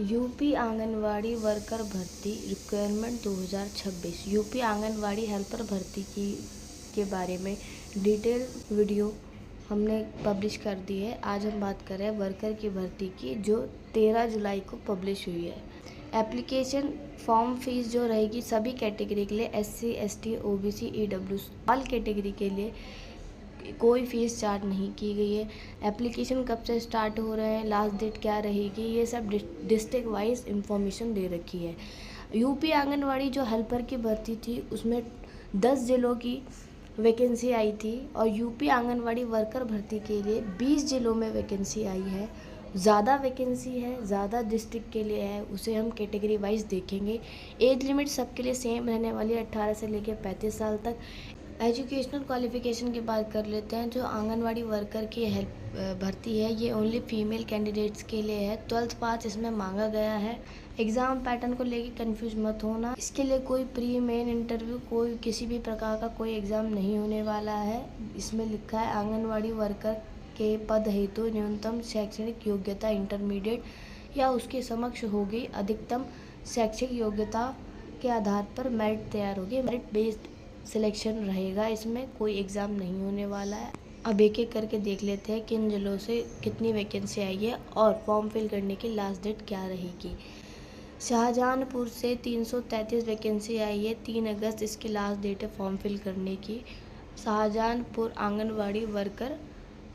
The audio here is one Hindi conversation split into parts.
यूपी आंगनवाड़ी वर्कर भर्ती रिक्वायरमेंट 2026। यूपी आंगनवाड़ी हेल्पर भर्ती के बारे में डिटेल वीडियो हमने पब्लिश कर दी है। आज हम बात कर रहे हैं वर्कर की भर्ती की, जो 13 जुलाई को पब्लिश हुई है। एप्लीकेशन फॉर्म फीस जो रहेगी सभी कैटेगरी के लिए, SC ST OBC EW all category के लिए कोई फ़ीस चार्ज नहीं की गई है। एप्लीकेशन कब से स्टार्ट हो रहे हैं, लास्ट डेट क्या रहेगी, ये सब डिस्ट्रिक्ट वाइज इंफॉर्मेशन दे रखी है। यूपी आंगनवाड़ी जो हेल्पर की भर्ती थी उसमें 10 जिलों की वैकेंसी आई थी और यूपी आंगनवाड़ी वर्कर भर्ती के लिए 20 जिलों में वैकेंसी आई है। ज़्यादा वैकेंसी है, ज़्यादा डिस्ट्रिक्ट के लिए है, उसे हम कैटेगरी वाइज देखेंगे। एज लिमिट सबके लिए सेम रहने वाली है, 18 से लेकर 35 साल तक। एजुकेशनल क्वालिफ़िकेशन की बात कर लेते हैं। जो आंगनवाड़ी वर्कर की भर्ती है ये ओनली फीमेल कैंडिडेट्स के लिए है। 12th पास इसमें मांगा गया है। एग्ज़ाम पैटर्न को लेके कंफ्यूज मत होना, इसके लिए कोई प्री मेन इंटरव्यू, कोई किसी भी प्रकार का कोई एग्ज़ाम नहीं होने वाला है। इसमें लिखा है आंगनवाड़ी वर्कर के पद हेतु न्यूनतम शैक्षणिक योग्यता इंटरमीडिएट या उसके समक्ष होगी। अधिकतम शैक्षिक योग्यता के आधार पर मेरिट तैयार होगी। मेरिट बेस्ड सिलेक्शन रहेगा, इसमें कोई एग्ज़ाम नहीं होने वाला है। अब एक एक करके देख लेते हैं किन जिलों से कितनी वैकेंसी आई है और फॉर्म फिल करने की लास्ट डेट क्या रहेगी। शाहजहांपुर से 333 वैकेंसी आई है। 3 अगस्त इसकी लास्ट डेट है फॉर्म फिल करने की। Shahjahanpur anganwadi worker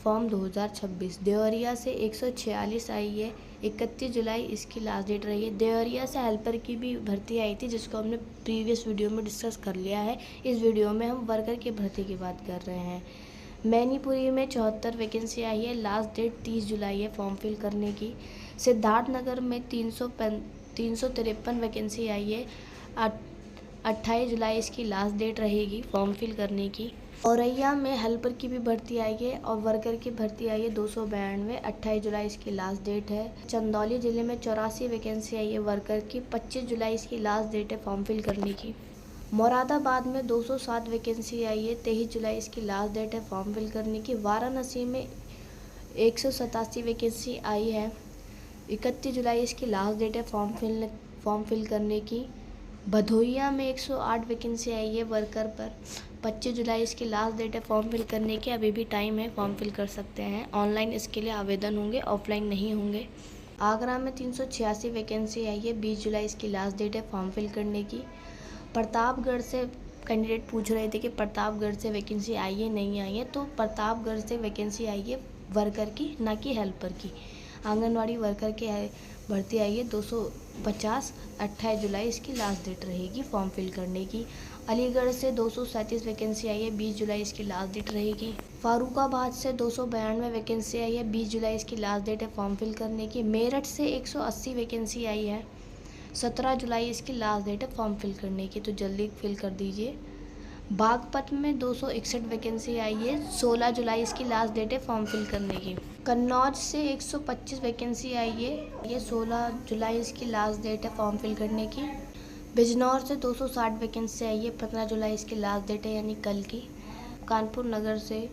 form 2026। देवरिया से 146 आई है। 31 जुलाई इसकी लास्ट डेट रही है। देवरिया से हेल्पर की भी भर्ती आई थी जिसको हमने प्रीवियस वीडियो में डिस्कस कर लिया है। इस वीडियो में हम वर्कर की भर्ती की बात कर रहे हैं। मैनीपुरी में 74 वैकेंसी आई है। लास्ट डेट 30 जुलाई है फॉर्म फिल करने की। सिद्धार्थनगर में 353 वैकेंसी आई है। 28 जुलाई इसकी लास्ट डेट रहेगी फॉर्म फिल करने की। औरैया में हेल्पर की भी भर्ती आई है और वर्कर की भर्ती आई है 292। 28 जुलाई इसकी लास्ट डेट है। चंदौली जिले में 84 वैकेंसी आई है वर्कर की। 25 जुलाई इसकी लास्ट डेट है फॉर्म फिल करने की। मुरादाबाद में 207 वैकेंसी आई है। 23 जुलाई इसकी लास्ट डेट है फॉर्म फिल करने की। वाराणसी में 187 वैकेंसी आई है। 31 जुलाई इसकी लास्ट डेट है फॉर्म फिल करने की। भदोहिया में 108 वैकेंसी आई है वर्कर पर। 25 जुलाई इसकी लास्ट डेट है फॉर्म फिल करने की। अभी भी टाइम है, फॉर्म फिल कर सकते हैं। ऑनलाइन इसके लिए आवेदन होंगे, ऑफलाइन नहीं होंगे। आगरा में 386 वैकेंसी आई है। 20 जुलाई इसकी लास्ट डेट है फॉर्म फिल करने की। प्रतापगढ़ से कैंडिडेट पूछ रहे थे कि प्रतापगढ़ से वैकेंसी आई है नहीं आई है, तो प्रतापगढ़ से वैकेंसी आई है वर्कर की, ना कि हेल्पर की। आंगनवाड़ी वर्कर की भर्ती आई है 250। 28 जुलाई इसकी लास्ट डेट रहेगी फॉर्म फिल करने की। अलीगढ़ से 237 वैकेंसी आई है। 20 जुलाई इसकी लास्ट डेट रहेगी। फारुखाबाद से 292 वैकेंसी आई है। 20 जुलाई इसकी लास्ट डेट है फॉर्म फिल करने की। मेरठ से 180 वैकेंसी आई है। 17 जुलाई इसकी लास्ट डेट है फॉर्म फिल करने की, तो जल्दी फिल कर दीजिए। बागपत में 261 वैकेंसी आई है। 16 जुलाई इसकी लास्ट डेट है फॉर्म फिल करने की। कन्नौज से 125 वैकेंसी आई है। ये 16 जुलाई इसकी लास्ट डेट है फॉर्म फिल करने की। बिजनौर से 260 वैकेंसी आई है। 15 जुलाई इसकी लास्ट डेट है, यानी कल की। कानपुर नगर से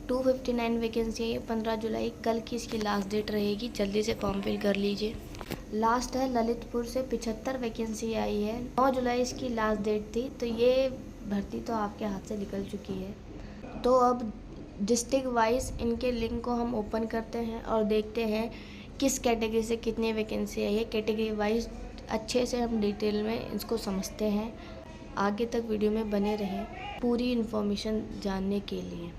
259 वैकेंसी आई है। 15 जुलाई कल की इसकी लास्ट डेट रहेगी, जल्दी से फॉर्म फिल कर लीजिए। लास्ट है ललितपुर से 75 वैकेंसी आई है। 9 जुलाई इसकी लास्ट डेट थी, तो ये भर्ती तो आपके हाथ से निकल चुकी है। तो अब डिस्ट्रिक्ट वाइज इनके लिंक को हम ओपन करते हैं और देखते हैं किस कैटेगरी से कितनी वैकेंसी आई है। कैटेगरी वाइज अच्छे से हम डिटेल में इसको समझते हैं। आगे तक वीडियो में बने रहें पूरी इन्फॉर्मेशन जानने के लिए।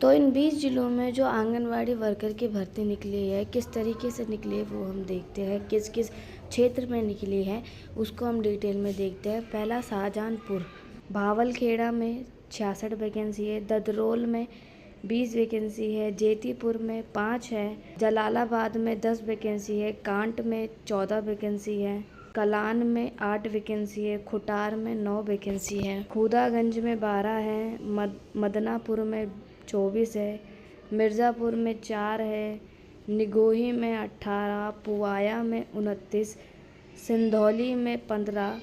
तो इन 20 जिलों में जो आंगनवाड़ी वर्कर की भर्ती निकली है, किस तरीके से निकली है वो हम देखते हैं। किस किस क्षेत्र में निकली है उसको हम डिटेल में देखते हैं। पहला शाहजहांपुर। भावलखेड़ा में 66 वैकेंसी है। ददरोल में 20 वैकेंसी है। जेतीपुर में 5 है। जलालाबाद में 10 वैकेंसी है। कांट में 14 वैकेंसी है। कलान में 8 वैकेंसी है। खुटार में 9 वैकेंसी है। खुदागंज में 12 है। मदनापुर में 24 है। मिर्ज़ापुर में 4 है। निगोही में 18। पुवाया में 29। सिंधौली में 15।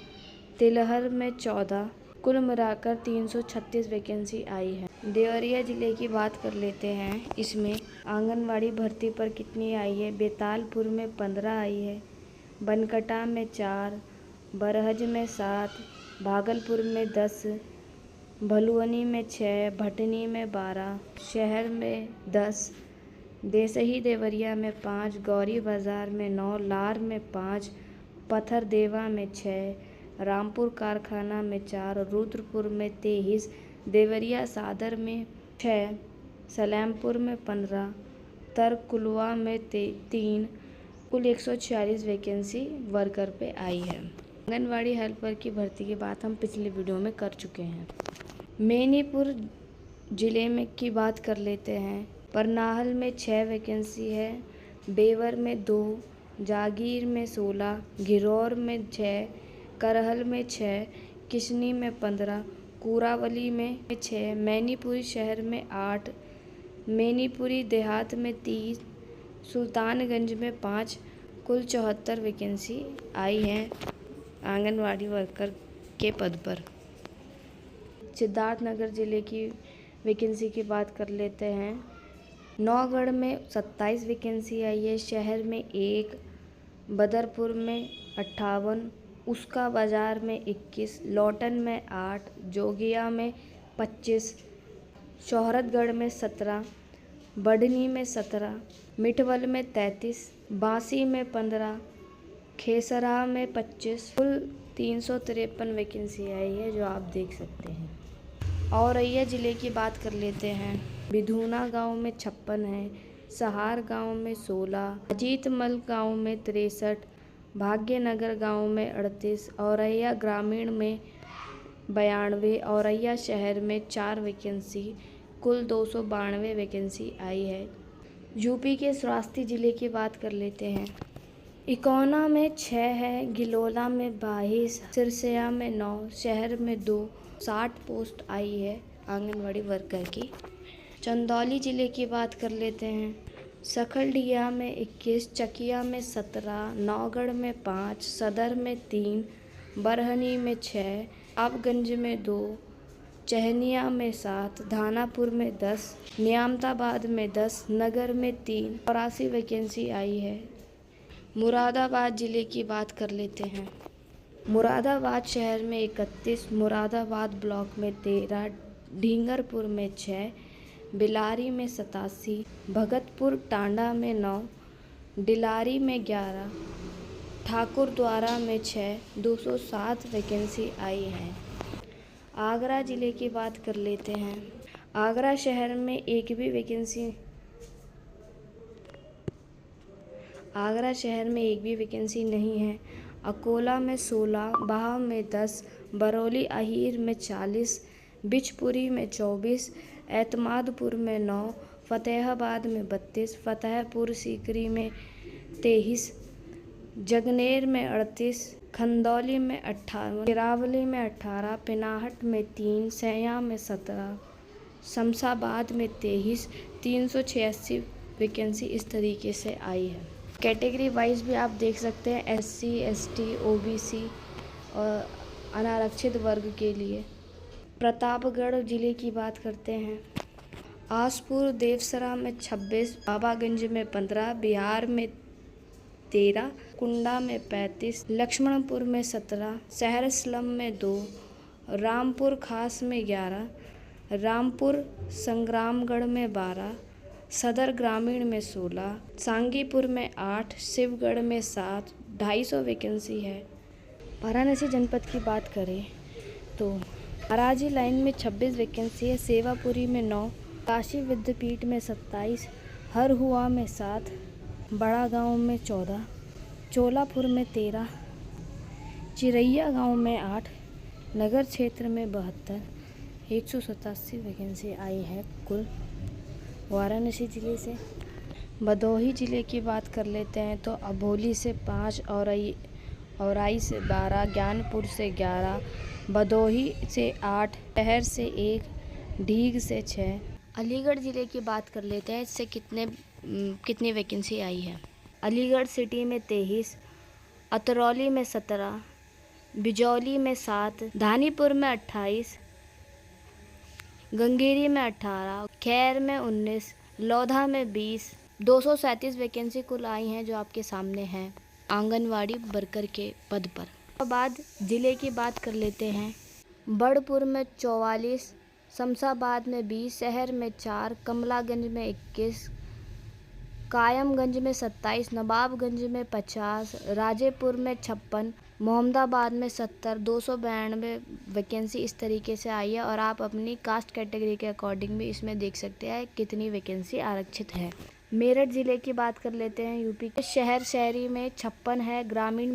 तिलहर में 14। कुल मिलाकर 336 वैकेंसी आई है। देवरिया ज़िले की बात कर लेते हैं। इसमें आंगनवाड़ी भर्ती पर कितनी आई है। बेतालपुर में 15 आई है। बनकटा में 4, बरहज में 7, भागलपुर में 10, भलुअनी में 6, भटनी में 12, शहर में 10, देसही देवरिया में 5, गौरी बाजार में 9, लार में 5, पथरदेवा में 6, रामपुर कारखाना में 4, रुद्रपुर में 23, देवरिया सादर में 6, सलेमपुर में 15, तरकुलवा में 3, कुल 146 वैकेंसी वर्कर पे आई है। आंगनवाड़ी हेल्पर की भर्ती की बात हम पिछले वीडियो में कर चुके हैं। मेदिनीपुर ज़िले में की बात कर लेते हैं। परनाहल में 6 वैकेंसी है, बेवर में 2, जागीर में 16, घिरौर में 6, करहल में 6, किशनी में 15, कुरावली में 6, मैनीपुरी शहर में 8, मैनीपुरी देहात में 30, सुल्तानगंज में 5, कुल 74 वैकेंसी आई हैं आंगनवाड़ी वर्कर के पद पर। सिद्धार्थनगर ज़िले की वैकेंसी की बात कर लेते हैं। नौगढ़ में 27 वैकेंसी आई है, शहर में 1, बदरपुर में 58, उसका बाज़ार में 21, लौटन में 8, जोगिया में 25, शोहरतगढ़ में 17, बढ़नी में 17, मिठवल में 33, बांसी में 15, खेसरा में 25, कुल 353 वैकेंसी आई है जो आप देख सकते हैं। औरैया ज़िले की बात कर लेते हैं। बिधूना गांव में 56 है, सहार गांव में 16, अजीतमल गांव में 63, भाग्यनगर गांव में 38, औरैया ग्रामीण में 92, औरैया शहर में 4 वैकेंसी, कुल 292 वैकेंसी आई है। यूपी के श्रावस्ती ज़िले की बात कर लेते हैं। इकोना में 6 है, गिलोला में 22, सिरसिया में 9, शहर में 2, 60 पोस्ट आई है आंगनवाड़ी वर्कर की। चंदौली ज़िले की बात कर लेते हैं। सखलडिया में 21, चकिया में 17, नौगढ़ में 5, सदर में 3, बरहनी में 6, आपगंज में 2, चहनिया में 7, धानापुर में 10, नियामताबाद में 10, नगर में 3, 84 वैकेंसी आई है। मुरादाबाद ज़िले की बात कर लेते हैं। मुरादाबाद शहर में 31, मुरादाबाद ब्लॉक में 13, ढींगरपुर में 6, बिलारी में 87, भगतपुर टांडा में 9, डिलारी में 11, ठाकुरद्वारा में 6, 207 वैकेंसी आई है। आगरा ज़िले की बात कर लेते हैं। आगरा शहर में एक भी वैकेंसी नहीं है। अकोला में 16, बाह में 10, बरौली अहीर में 40, बिचपुरी में 24, एतमादपुर में 9, फतेहाबाद में 32, फतेहपुर सीकरी में 23, जगनेर में 38, खंदौली में 58, किरावली में 18, पिनाहट में 3, सैया में 17, शमशाबाद में 23, 386 वैकेंसी इस तरीके से आई है। कैटेगरी वाइज भी आप देख सकते हैं, SC, ST, OBC और अनारक्षित वर्ग के लिए। प्रतापगढ़ ज़िले की बात करते हैं। आसपुर देवसरा में 26, बाबागंज में 15, बिहार में 13, कुंडा में 35, लक्ष्मणपुर में 17, शहर स्लम में 2, रामपुर खास में 11, रामपुर संग्रामगढ़ में 12, सदर ग्रामीण में 16, सांगीपुर में 8, शिवगढ़ में 7, 250 वैकेंसी है। वाराणसी जनपद की बात करें तो अराजी लाइन में 26 वैकेंसी है, सेवापुरी में 9, काशी विद्यापीठ में 27, हरहुआ में 7, बड़ा गांव में 14, चोलापुर में 13, चिरैया गांव में 8, नगर क्षेत्र में 72, 187 वैकेंसी आई है कुल वाराणसी ज़िले से। भदोही ज़िले की बात कर लेते हैं तो अबोली से 5, औराई से 12, ज्ञानपुर से 11, भदोही से 8, शहर से 1, ढीग से 6। अलीगढ़ ज़िले की बात कर लेते हैं, इससे कितनी वैकेंसी आई है। अलीगढ़ सिटी में 23, अतरौली में 17, बिजौली में 7, धानीपुर में 28, गंगेरी में 18, खैर में 19, लोधा में 20, 237 वैकेंसी कुल आई हैं जो आपके सामने हैं। आंगनवाड़ी वर्कर के पद पर। बाद ज़िले की बात कर लेते हैं। बड़पुर में 44, शमशाबाद में 20, शहर में 4, कमलागंज में 21, कायमगंज में 27, नवाबगंज में 50, राजेपुर में 56, मोहम्मदाबाद में 70, 292 वैकेंसी इस तरीके से आई है। और आप अपनी कास्ट कैटेगरी के अकॉर्डिंग भी इसमें देख सकते हैं कितनी वैकेंसी आरक्षित है। मेरठ ज़िले की बात कर लेते हैं। यूपी के शहरी में 56 है, ग्रामीण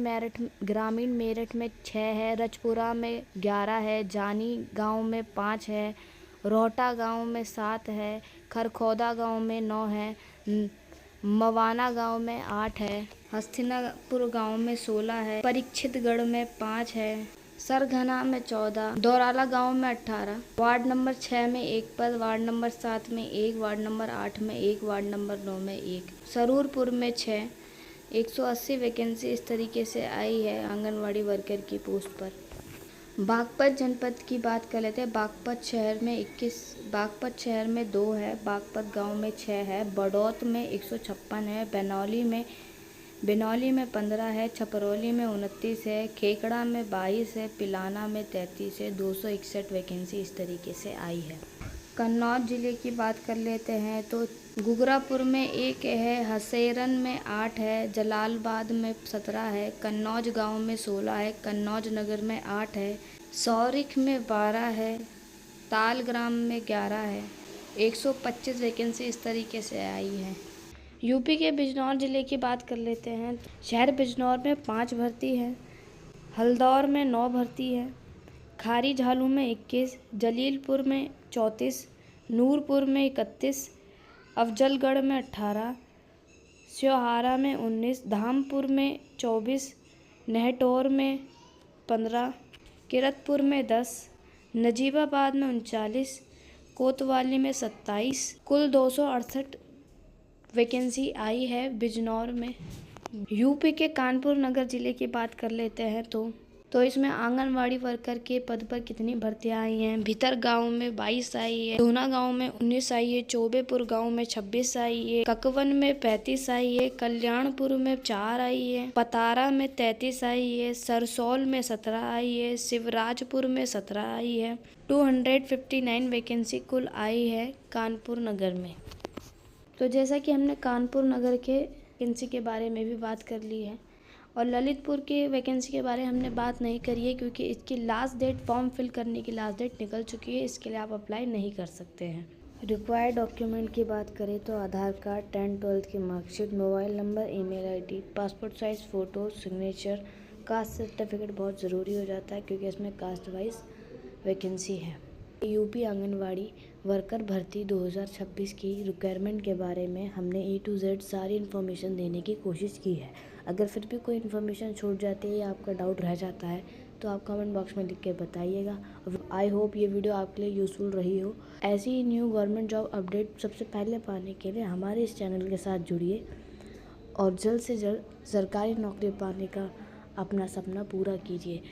मेरठ में 6 है, रजपुरा में 11 है, जानी गांव में 5 है, रोहटा गांव में 7 है, खरखौदा गांव में 9 है, मवाना गांव में 8 है, हस्तिनापुर गांव में 16 है, परीक्षितगढ़ में 5 है, सरगना में 14, दौराला गांव में 18, वार्ड नंबर 6 में 1 पद, वार्ड नंबर 7 में 1, वार्ड नंबर 8 में 1, वार्ड नंबर 9 में 1, सरूरपुर में 6, 180 वैकेंसी इस तरीके से आई है आंगनवाड़ी वर्कर की पोस्ट पर। बागपत जनपद की बात कर लेते हैं। बागपत शहर में 21, बागपत शहर में 2 है, बागपत गांव में 6 है, बड़ौत में 156 है, बिनौली में 15 है, छपरौली में 29 है, खेकड़ा में 22 है, पिलाना में 33 है, 261 वैकेंसी इस तरीके से आई है। कन्नौज ज़िले की बात कर लेते हैं तो गुगरापुर में 1 है, हसेरन में 8 है, जलालबाद में 17 है, कन्नौज गांव में 16 है, कन्नौज नगर में 8 है, सौरिख में 12 है, तालग्राम में 11 है, 125 वैकेंसी इस तरीके से आई है। यूपी के बिजनौर ज़िले की बात कर लेते हैं। शहर बिजनौर में 5 भर्ती है, हल्दौर में 9 भर्ती है, खारी झालू में 21, जलीलपुर में 34, नूरपुर में 31, अफजलगढ़ में 18, स्योहारा में 19, धामपुर में 24, नेहटौर में 15, किरतपुर में 10, नजीबाबाद में 39, कोतवाली में 27, कुल 268 वैकेंसी आई है बिजनौर में। यूपी के कानपुर नगर ज़िले की बात कर लेते हैं तो इसमें आंगनवाड़ी वर्कर के पद पर कितनी भर्तियां आई हैं। भीतर गांव में 22 आई है, धूना गांव में 19 आई है, चौबेपुर गांव में 26 आई है, ककवन में 35 आई है, कल्याणपुर में 4 आई है, पतारा में 33 आई है, सरसौल में 17 आई है, शिवराजपुर में 17 आई है। 259 वैकेंसी कुल आई है कानपुर नगर में। तो जैसा कि हमने कानपुर नगर के वैकेंसी के बारे में भी बात कर ली है और ललितपुर के वैकेंसी के बारे में हमने बात नहीं करी है क्योंकि इसकी लास्ट डेट फॉर्म फिल करने की लास्ट डेट निकल चुकी है, इसके लिए आप अप्लाई नहीं कर सकते हैं। रिक्वायर्ड डॉक्यूमेंट की बात करें तो आधार कार्ड, 10th-12th की marksheet, mobile number, email ID, passport size photo, signature, caste certificate बहुत ज़रूरी हो जाता है क्योंकि इसमें कास्ट वाइज वैकेंसी है। यूपी आंगनवाड़ी वर्कर भर्ती 2026 की रिक्वायरमेंट के बारे में हमने A to Z सारी इन्फॉर्मेशन देने की कोशिश की है। अगर फिर भी कोई इन्फॉर्मेशन छूट जाती है या आपका डाउट रह जाता है तो आप कमेंट बॉक्स में लिख के बताइएगा। आई होप ये वीडियो आपके लिए यूज़फुल रही हो। ऐसी ही न्यू गवर्नमेंट जॉब अपडेट सबसे पहले पाने के लिए हमारे इस चैनल के साथ जुड़िए और जल्द से जल्द सरकारी नौकरी पाने का अपना सपना पूरा कीजिए।